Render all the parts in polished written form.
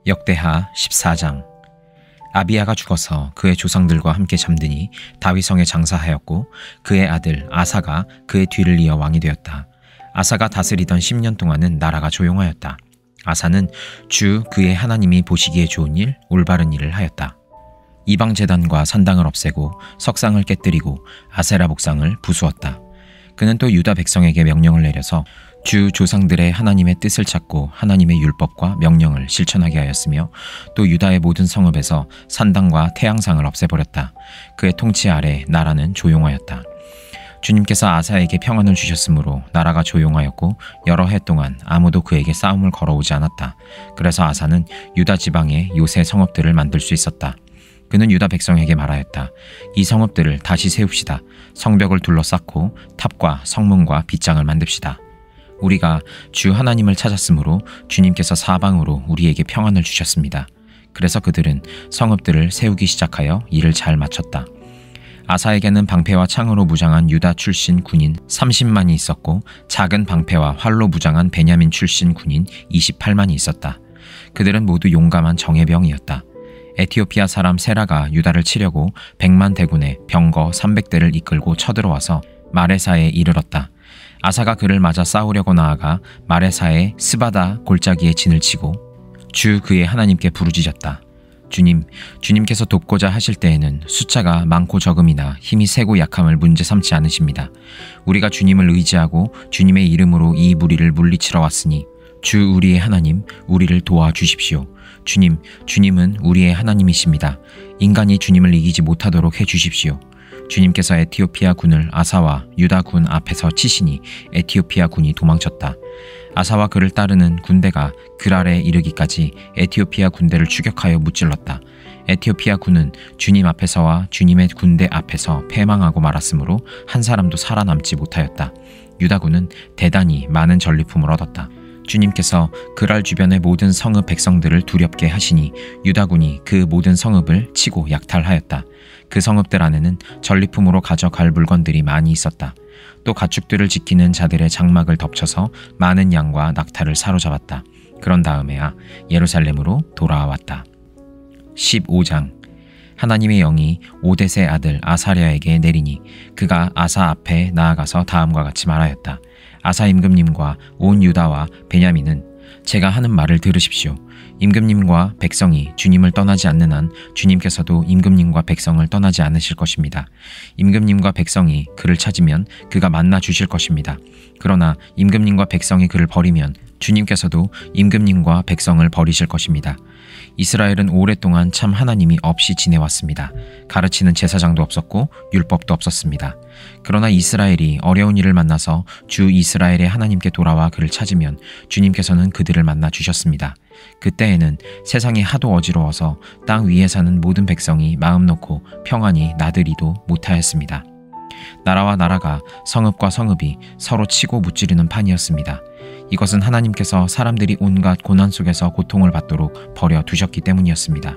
역대하 14장. 아비야가 죽어서 그의 조상들과 함께 잠드니 다윗성에 장사하였고 그의 아들 아사가 그의 뒤를 이어 왕이 되었다. 아사가 다스리던 10년 동안은 나라가 조용하였다. 아사는 주 그의 하나님이 보시기에 좋은 일, 올바른 일을 하였다. 이방 제단과 산당을 없애고 석상을 깨뜨리고 아세라 목상을 부수었다. 그는 또 유다 백성에게 명령을 내려서 주 조상들의 하나님의 뜻을 찾고 하나님의 율법과 명령을 실천하게 하였으며 또 유다의 모든 성읍에서 산당과 태양상을 없애버렸다. 그의 통치 아래 나라는 조용하였다. 주님께서 아사에게 평안을 주셨으므로 나라가 조용하였고 여러 해 동안 아무도 그에게 싸움을 걸어오지 않았다. 그래서 아사는 유다 지방에 요새 성읍들을 만들 수 있었다. 그는 유다 백성에게 말하였다. 이 성읍들을 다시 세웁시다. 성벽을 둘러싸고 탑과 성문과 빗장을 만듭시다. 우리가 주 하나님을 찾았으므로 주님께서 사방으로 우리에게 평안을 주셨습니다. 그래서 그들은 성읍들을 세우기 시작하여 일을 잘 마쳤다. 아사에게는 방패와 창으로 무장한 유다 출신 군인 30만이 있었고 작은 방패와 활로 무장한 베냐민 출신 군인 28만이 있었다. 그들은 모두 용감한 정예병이었다. 에티오피아 사람 세라가 유다를 치려고 100만 대군의 병거 300대를 이끌고 쳐들어와서 마레사에 이르렀다. 아사가 그를 맞아 싸우려고 나아가 마레사의 스바다 골짜기에 진을 치고 주 그의 하나님께 부르짖었다. 주님께서 돕고자 하실 때에는 숫자가 많고 적음이나 힘이 세고 약함을 문제 삼지 않으십니다. 우리가 주님을 의지하고 주님의 이름으로 이 무리를 물리치러 왔으니 주 우리의 하나님, 우리를 도와주십시오. 주님은 우리의 하나님이십니다. 인간이 주님을 이기지 못하도록 해주십시오. 주님께서 에티오피아 군을 아사와 유다 군 앞에서 치시니 에티오피아 군이 도망쳤다. 아사와 그를 따르는 군대가 그랄에 이르기까지 에티오피아 군대를 추격하여 무찔렀다. 에티오피아 군은 주님 앞에서와 주님의 군대 앞에서 패망하고 말았으므로 한 사람도 살아남지 못하였다. 유다 군은 대단히 많은 전리품을 얻었다. 주님께서 그랄 주변의 모든 성읍 백성들을 두렵게 하시니 유다군이 그 모든 성읍을 치고 약탈하였다. 그 성읍들 안에는 전리품으로 가져갈 물건들이 많이 있었다. 또 가축들을 지키는 자들의 장막을 덮쳐서 많은 양과 낙타를 사로잡았다. 그런 다음에야 예루살렘으로 돌아왔다. 15장. 하나님의 영이 오뎃의 아들 아사랴에게 내리니 그가 아사 앞에 나아가서 다음과 같이 말하였다. 아사 임금님과 온 유다와 베냐민은 제가 하는 말을 들으십시오. 임금님과 백성이 주님을 떠나지 않는 한 주님께서도 임금님과 백성을 떠나지 않으실 것입니다. 임금님과 백성이 그를 찾으면 그가 만나 주실 것입니다. 그러나 임금님과 백성이 그를 버리면 주님께서도 임금님과 백성을 버리실 것입니다. 이스라엘은 오랫동안 참 하나님이 없이 지내왔습니다. 가르치는 제사장도 없었고 율법도 없었습니다. 그러나 이스라엘이 어려운 일을 만나서 주 이스라엘의 하나님께 돌아와 그를 찾으면 주님께서는 그들을 만나 주셨습니다. 그때에는 세상이 하도 어지러워서 땅 위에 사는 모든 백성이 마음 놓고 평안히 나들이도 못하였습니다. 나라와 나라가 성읍과 성읍이 서로 치고 무찌르는 판이었습니다. 이것은 하나님께서 사람들이 온갖 고난 속에서 고통을 받도록 버려두셨기 때문이었습니다.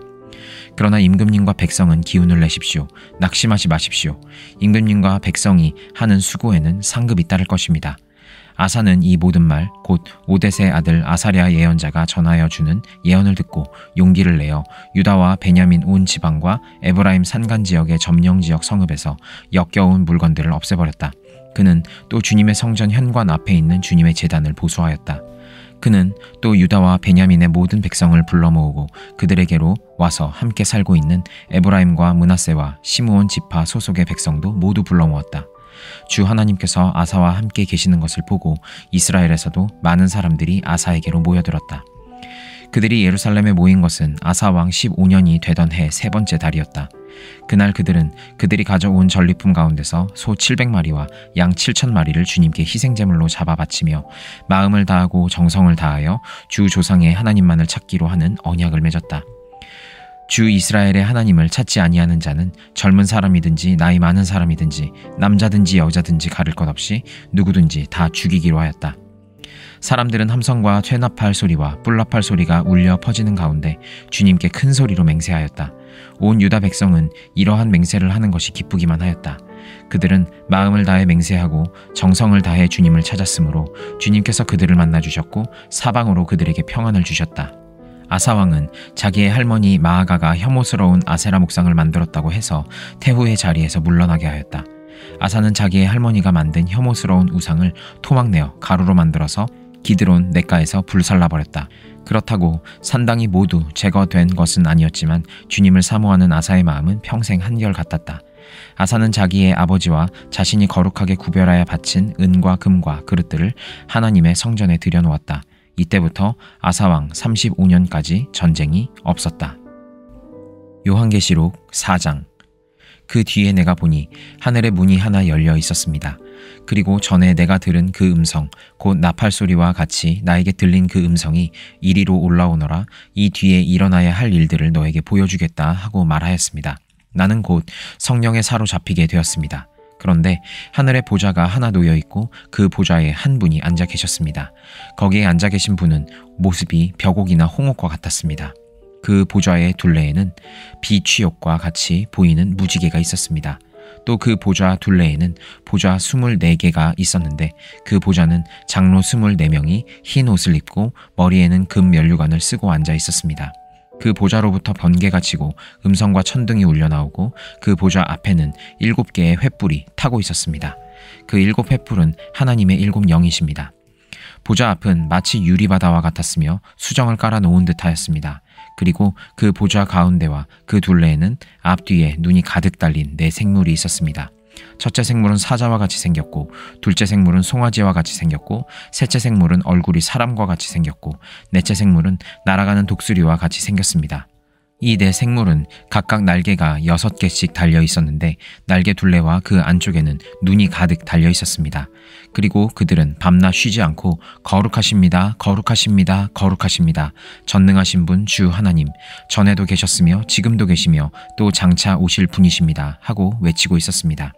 그러나 임금님과 백성은 기운을 내십시오. 낙심하지 마십시오. 임금님과 백성이 하는 수고에는 상급이 따를 것입니다. 아사는 이 모든 말 곧 오뎃의 아들 아사랴 예언자가 전하여 주는 예언을 듣고 용기를 내어 유다와 베냐민 온 지방과 에브라임 산간 지역의 점령지역 성읍에서 역겨운 물건들을 없애버렸다. 그는 또 주님의 성전 현관 앞에 있는 주님의 제단을 보수하였다. 그는 또 유다와 베냐민의 모든 백성을 불러 모으고 그들에게로 와서 함께 살고 있는 에브라임과 므낫세와 시므온 지파 소속의 백성도 모두 불러 모았다. 주 하나님께서 아사와 함께 계시는 것을 보고 이스라엘에서도 많은 사람들이 아사에게로 모여들었다. 그들이 예루살렘에 모인 것은 아사 왕 15년이 되던 해 세 번째 달이었다. 그날 그들은 그들이 가져온 전리품 가운데서 소 700마리와 양 7,000마리를 주님께 희생제물로 잡아 바치며 마음을 다하고 정성을 다하여 주 조상의 하나님만을 찾기로 하는 언약을 맺었다. 주 이스라엘의 하나님을 찾지 아니하는 자는 젊은 사람이든지 나이 많은 사람이든지 남자든지 여자든지 가릴 것 없이 누구든지 다 죽이기로 하였다. 사람들은 함성과 퇴납할 소리와 뿔납할 소리가 울려 퍼지는 가운데 주님께 큰 소리로 맹세하였다. 온 유다 백성은 이러한 맹세를 하는 것이 기쁘기만 하였다. 그들은 마음을 다해 맹세하고 정성을 다해 주님을 찾았으므로 주님께서 그들을 만나 주셨고 사방으로 그들에게 평안을 주셨다. 아사왕은 자기의 할머니 마아가가 혐오스러운 아세라 목상을 만들었다고 해서 태후의 자리에서 물러나게 하였다. 아사는 자기의 할머니가 만든 혐오스러운 우상을 토막내어 가루로 만들어서 기드론 냇가에서 불살라버렸다. 그렇다고 산당이 모두 제거된 것은 아니었지만 주님을 사모하는 아사의 마음은 평생 한결같았다. 아사는 자기의 아버지와 자신이 거룩하게 구별하여 바친 은과 금과 그릇들을 하나님의 성전에 들여놓았다. 이때부터 아사왕 35년까지 전쟁이 없었다. 요한계시록 4장. 그 뒤에 내가 보니 하늘의 문이 하나 열려 있었습니다. 그리고 전에 내가 들은 그 음성, 곧 나팔 소리와 같이 나에게 들린 그 음성이 이리로 올라오너라. 이 뒤에 일어나야 할 일들을 너에게 보여주겠다 하고 말하였습니다. 나는 곧 성령에 사로잡히게 되었습니다. 그런데 하늘에 보좌가 하나 놓여 있고 그 보좌에 한 분이 앉아 계셨습니다. 거기에 앉아 계신 분은 모습이 벽옥이나 홍옥과 같았습니다. 그 보좌의 둘레에는 비취욕과 같이 보이는 무지개가 있었습니다. 또 그 보좌 둘레에는 보좌 24개가 있었는데 그 보좌는 장로 24명이 흰 옷을 입고 머리에는 금 면류관을 쓰고 앉아 있었습니다. 그 보좌로부터 번개가 치고 음성과 천둥이 울려나오고 그 보좌 앞에는 7개의 횃불이 타고 있었습니다. 그 7 횃불은 하나님의 7 영이십니다. 보좌 앞은 마치 유리바다와 같았으며 수정을 깔아 놓은 듯하였습니다. 그리고 그 보좌 가운데와 그 둘레에는 앞뒤에 눈이 가득 달린 4 생물이 있었습니다. 첫째 생물은 사자와 같이 생겼고, 둘째 생물은 송아지와 같이 생겼고, 셋째 생물은 얼굴이 사람과 같이 생겼고, 넷째 생물은 날아가는 독수리와 같이 생겼습니다. 이 4 생물은 각각 날개가 6개씩 달려 있었는데 날개 둘레와 그 안쪽에는 눈이 가득 달려 있었습니다. 그리고 그들은 밤낮 쉬지 않고 거룩하십니다, 거룩하십니다, 거룩하십니다. 전능하신 분 주 하나님, 전에도 계셨으며 지금도 계시며 또 장차 오실 분이십니다 하고 외치고 있었습니다.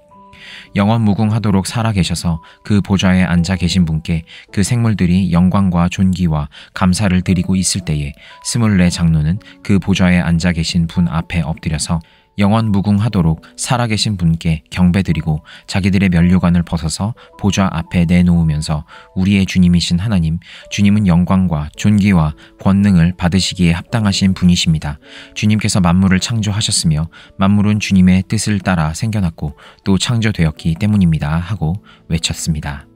영원 무궁하도록 살아계셔서 그 보좌에 앉아 계신 분께 그 생물들이 영광과 존귀와 감사를 드리고 있을 때에 24 장로는 그 보좌에 앉아 계신 분 앞에 엎드려서 영원 무궁하도록 살아계신 분께 경배드리고 자기들의 면류관을 벗어서 보좌 앞에 내놓으면서 우리의 주님이신 하나님, 주님은 영광과 존귀와 권능을 받으시기에 합당하신 분이십니다. 주님께서 만물을 창조하셨으며 만물은 주님의 뜻을 따라 생겨났고 또 창조되었기 때문입니다 하고 외쳤습니다.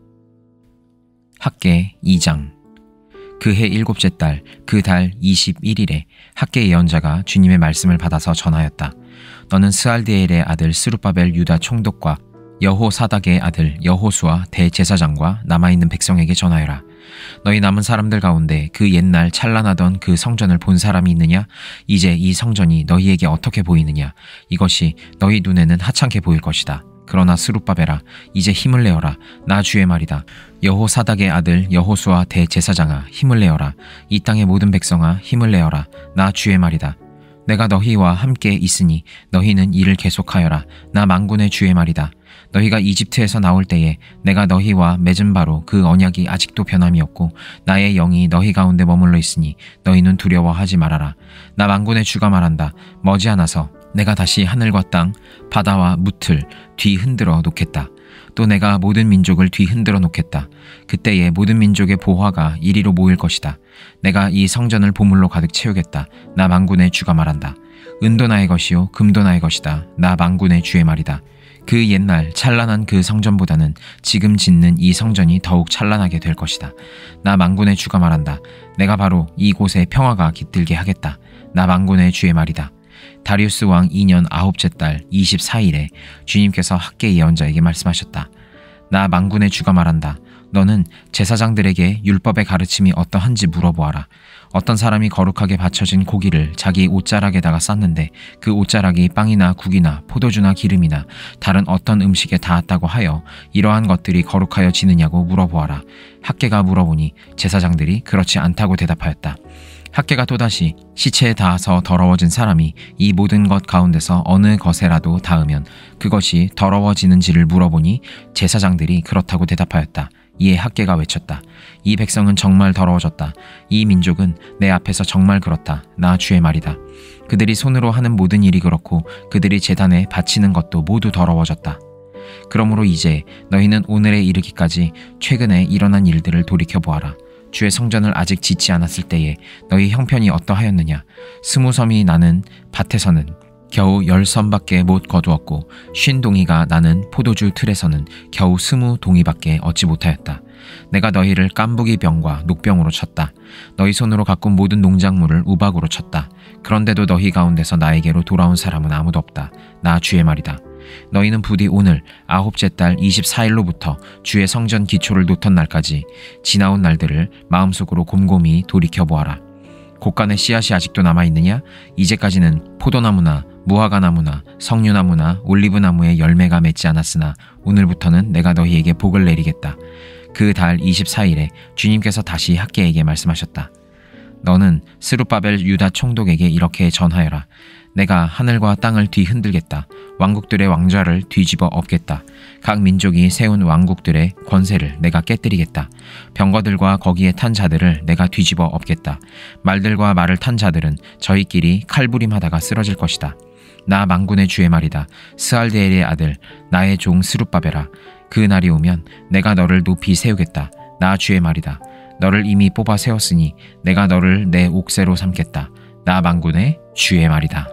학개 2장. 그해 7째 달 그 달 21일에 학개 예언자가 주님의 말씀을 받아서 전하였다. 너는 스알디엘의 아들 스룹바벨 유다 총독과 여호사닥의 아들 여호수아 대제사장과 남아있는 백성에게 전하여라. 너희 남은 사람들 가운데 그 옛날 찬란하던 그 성전을 본 사람이 있느냐? 이제 이 성전이 너희에게 어떻게 보이느냐? 이것이 너희 눈에는 하찮게 보일 것이다. 그러나 스룹바벨아, 이제 힘을 내어라. 나 주의 말이다. 여호사닥의 아들 여호수아 대제사장아, 힘을 내어라. 이 땅의 모든 백성아, 힘을 내어라. 나 주의 말이다. 내가 너희와 함께 있으니 너희는 일을 계속하여라. 나 만군의 주의 말이다. 너희가 이집트에서 나올 때에 내가 너희와 맺은 바로 그 언약이 아직도 변함이 없고 나의 영이 너희 가운데 머물러 있으니 너희는 두려워하지 말아라. 나 만군의 주가 말한다. 머지않아서 내가 다시 하늘과 땅, 바다와 무틀 뒤 흔들어 놓겠다. 또 내가 모든 민족을 뒤 흔들어 놓겠다. 그때에 모든 민족의 보화가 이리로 모일 것이다. 내가 이 성전을 보물로 가득 채우겠다. 나 만군의 주가 말한다. 은도 나의 것이요 금도 나의 것이다. 나 만군의 주의 말이다. 그 옛날 찬란한 그 성전보다는 지금 짓는 이 성전이 더욱 찬란하게 될 것이다. 나 만군의 주가 말한다. 내가 바로 이곳에 평화가 깃들게 하겠다. 나 만군의 주의 말이다. 다리우스 왕 2년 9째 달 24일에 주님께서 학개 예언자에게 말씀하셨다. 나 만군의 주가 말한다. 너는 제사장들에게 율법의 가르침이 어떠한지 물어보아라. 어떤 사람이 거룩하게 바쳐진 고기를 자기 옷자락에다가 쌌는데 그 옷자락이 빵이나 국이나 포도주나 기름이나 다른 어떤 음식에 닿았다고 하여 이러한 것들이 거룩하여 지느냐고 물어보아라. 학개가 물어보니 제사장들이 그렇지 않다고 대답하였다. 학개가 또다시 시체에 닿아서 더러워진 사람이 이 모든 것 가운데서 어느 것에라도 닿으면 그것이 더러워지는지를 물어보니 제사장들이 그렇다고 대답하였다. 이에 학개가 외쳤다. 이 백성은 정말 더러워졌다. 이 민족은 내 앞에서 정말 그렇다. 나 주의 말이다. 그들이 손으로 하는 모든 일이 그렇고 그들이 제단에 바치는 것도 모두 더러워졌다. 그러므로 이제 너희는 오늘에 이르기까지 최근에 일어난 일들을 돌이켜보아라. 주의 성전을 아직 짓지 않았을 때에 너희 형편이 어떠하였느냐? 20섬이 나는 밭에서는 겨우 10섬밖에 못 거두었고 50동이가 나는 포도주 틀에서는 겨우 20동이밖에 얻지 못하였다. 내가 너희를 깐부기 병과 녹병으로 쳤다. 너희 손으로 가꾼 모든 농작물을 우박으로 쳤다. 그런데도 너희 가운데서 나에게로 돌아온 사람은 아무도 없다. 나 주의 말이다. 너희는 부디 오늘 9째 달 24일로부터 주의 성전 기초를 놓던 날까지 지나온 날들을 마음속으로 곰곰이 돌이켜보아라. 곳간에 씨앗이 아직도 남아있느냐? 이제까지는 포도나무나 무화과나무나 석류나무나 올리브나무에 열매가 맺지 않았으나 오늘부터는 내가 너희에게 복을 내리겠다. 그 달 24일에 주님께서 다시 학개에게 말씀하셨다. 너는 스룹바벨 유다 총독에게 이렇게 전하여라. 내가 하늘과 땅을 뒤흔들겠다. 왕국들의 왕좌를 뒤집어 엎겠다. 각 민족이 세운 왕국들의 권세를 내가 깨뜨리겠다. 병거들과 거기에 탄 자들을 내가 뒤집어 엎겠다. 말들과 말을 탄 자들은 저희끼리 칼부림하다가 쓰러질 것이다. 나 만군의 주의 말이다. 스알데엘의 아들 나의 종 스룹바벨아, 그 날이 오면 내가 너를 높이 세우겠다. 나 주의 말이다. 너를 이미 뽑아 세웠으니 내가 너를 내 옥새로 삼겠다. 나 만군의 주의 말이다.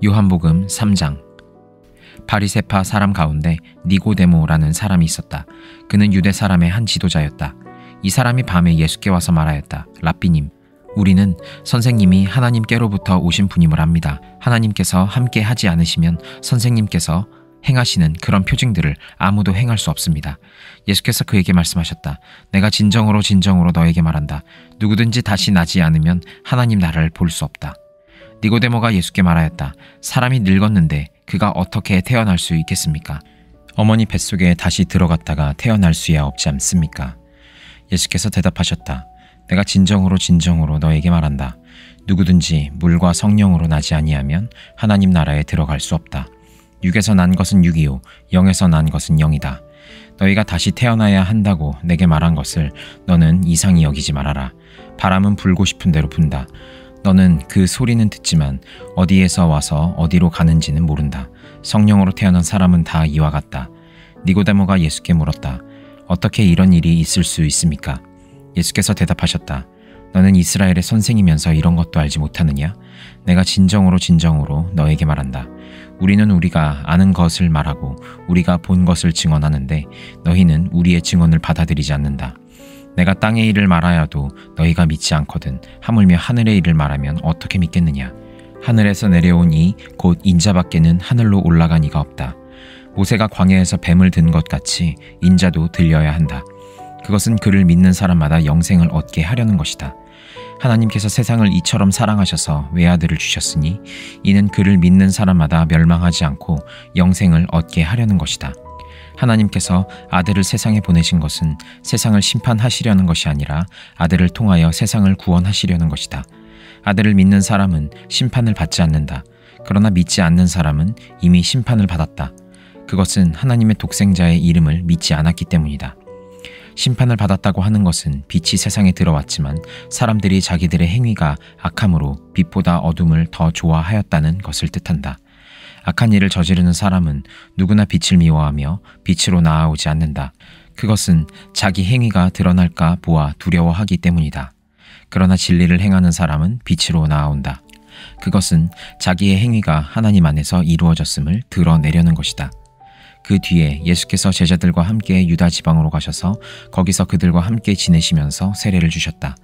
요한복음 3장. 바리새파 사람 가운데 니고데모라는 사람이 있었다. 그는 유대 사람의 한 지도자였다. 이 사람이 밤에 예수께 와서 말하였다. 랍비님, 우리는 선생님이 하나님께로부터 오신 분임을 압니다. 하나님께서 함께 하지 않으시면 선생님께서 행하시는 그런 표징들을 아무도 행할 수 없습니다. 예수께서 그에게 말씀하셨다. 내가 진정으로 너에게 말한다. 누구든지 다시 나지 않으면 하나님 나라를 볼 수 없다. 니고데모가 예수께 말하였다. 사람이 늙었는데 그가 어떻게 태어날 수 있겠습니까? 어머니 뱃속에 다시 들어갔다가 태어날 수야 없지 않습니까? 예수께서 대답하셨다. 내가 진정으로 너에게 말한다. 누구든지 물과 성령으로 나지 아니하면 하나님 나라에 들어갈 수 없다. 육에서 난 것은 육이요 영에서 난 것은 영이다. 너희가 다시 태어나야 한다고 내게 말한 것을 너는 이상히 여기지 말아라. 바람은 불고 싶은 대로 분다. 너는 그 소리는 듣지만 어디에서 와서 어디로 가는지는 모른다. 성령으로 태어난 사람은 다 이와 같다. 니고데모가 예수께 물었다. 어떻게 이런 일이 있을 수 있습니까? 예수께서 대답하셨다. 너는 이스라엘의 선생이면서 이런 것도 알지 못하느냐? 내가 진정으로 너에게 말한다. 우리는 우리가 아는 것을 말하고 우리가 본 것을 증언하는데 너희는 우리의 증언을 받아들이지 않는다. 내가 땅의 일을 말하여도 너희가 믿지 않거든. 하물며 하늘의 일을 말하면 어떻게 믿겠느냐? 하늘에서 내려온 이 곧 인자밖에는 하늘로 올라간 이가 없다. 모세가 광야에서 뱀을 든 것 같이 인자도 들려야 한다. 그것은 그를 믿는 사람마다 영생을 얻게 하려는 것이다. 하나님께서 세상을 이처럼 사랑하셔서 외아들을 주셨으니 이는 그를 믿는 사람마다 멸망하지 않고 영생을 얻게 하려는 것이다. 하나님께서 아들을 세상에 보내신 것은 세상을 심판하시려는 것이 아니라 아들을 통하여 세상을 구원하시려는 것이다. 아들을 믿는 사람은 심판을 받지 않는다. 그러나 믿지 않는 사람은 이미 심판을 받았다. 그것은 하나님의 독생자의 이름을 믿지 않았기 때문이다. 심판을 받았다고 하는 것은 빛이 세상에 들어왔지만 사람들이 자기들의 행위가 악함으로 빛보다 어둠을 더 좋아하였다는 것을 뜻한다. 악한 일을 저지르는 사람은 누구나 빛을 미워하며 빛으로 나아오지 않는다. 그것은 자기 행위가 드러날까 보아 두려워하기 때문이다. 그러나 진리를 행하는 사람은 빛으로 나아온다. 그것은 자기의 행위가 하나님 안에서 이루어졌음을 드러내려는 것이다. 그 뒤에 예수께서 제자들과 함께 유다 지방으로 가셔서 거기서 그들과 함께 지내시면서 세례를 주셨다.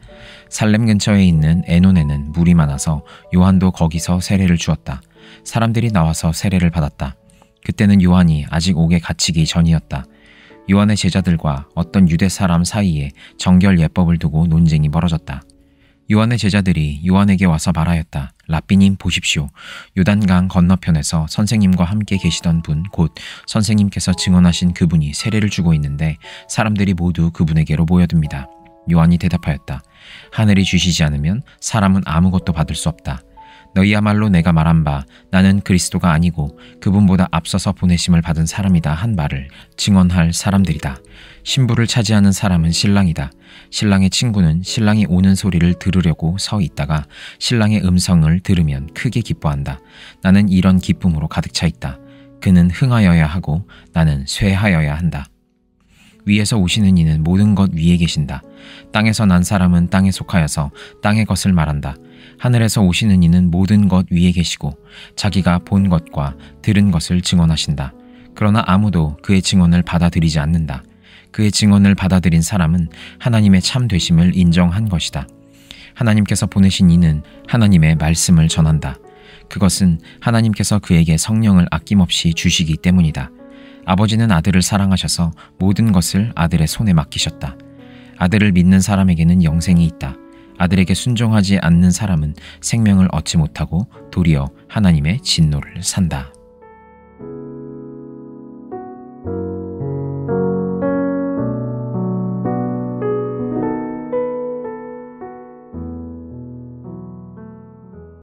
살렘 근처에 있는 에논에는 물이 많아서 요한도 거기서 세례를 주었다. 사람들이 나와서 세례를 받았다. 그때는 요한이 아직 옥에 갇히기 전이었다. 요한의 제자들과 어떤 유대 사람 사이에 정결 예법을 두고 논쟁이 벌어졌다. 요한의 제자들이 요한에게 와서 말하였다. 랍비님 보십시오. 요단강 건너편에서 선생님과 함께 계시던 분 곧 선생님께서 증언하신 그분이 세례를 주고 있는데 사람들이 모두 그분에게로 모여듭니다. 요한이 대답하였다. 하늘이 주시지 않으면 사람은 아무것도 받을 수 없다. 너희야말로 내가 말한 바 나는 그리스도가 아니고 그분보다 앞서서 보내심을 받은 사람이다 한 말을 증언할 사람들이다. 신부를 차지하는 사람은 신랑이다. 신랑의 친구는 신랑이 오는 소리를 들으려고 서 있다가 신랑의 음성을 들으면 크게 기뻐한다. 나는 이런 기쁨으로 가득 차 있다. 그는 흥하여야 하고 나는 쇠하여야 한다. 위에서 오시는 이는 모든 것 위에 계신다. 땅에서 난 사람은 땅에 속하여서 땅의 것을 말한다. 하늘에서 오시는 이는 모든 것 위에 계시고 자기가 본 것과 들은 것을 증언하신다. 그러나 아무도 그의 증언을 받아들이지 않는다. 그의 증언을 받아들인 사람은 하나님의 참 되심을 인정한 것이다. 하나님께서 보내신 이는 하나님의 말씀을 전한다. 그것은 하나님께서 그에게 성령을 아낌없이 주시기 때문이다. 아버지는 아들을 사랑하셔서 모든 것을 아들의 손에 맡기셨다. 아들을 믿는 사람에게는 영생이 있다. 아들에게 순종하지 않는 사람은 생명을 얻지 못하고 도리어 하나님의 진노를 산다.